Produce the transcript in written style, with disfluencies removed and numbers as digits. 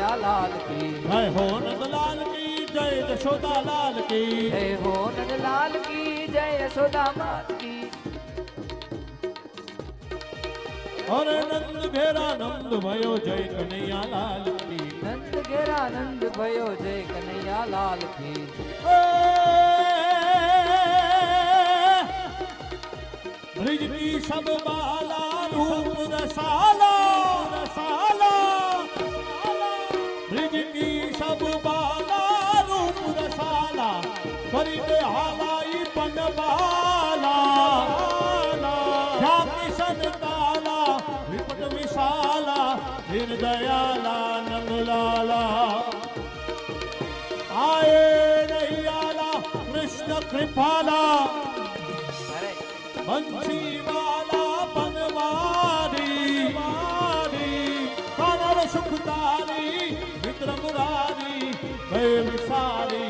कन्हैया लाल की। जय हो नंदलाल की जय यशोदा लाल की। जय हो नंदलाल की जय यशोदा मात की। और नंद घेरा नंद भयो जय कन्हैया लाल की। नंद घेरा नंद भयो जय कन्हैया लाल की। ब्रिज की सब बाला रूप रसाला रसाला। ब्रिज की सब बाला रूप रसाला। करी दे हालाई पन बाला। किशन काला विपट विशाला। निर्दयाला नंदलाला। आए नैयाला कृष्ण कृपाला। बंसी वाला बनवारी कानर सुखकारी मित्र मुरारी गए विसारी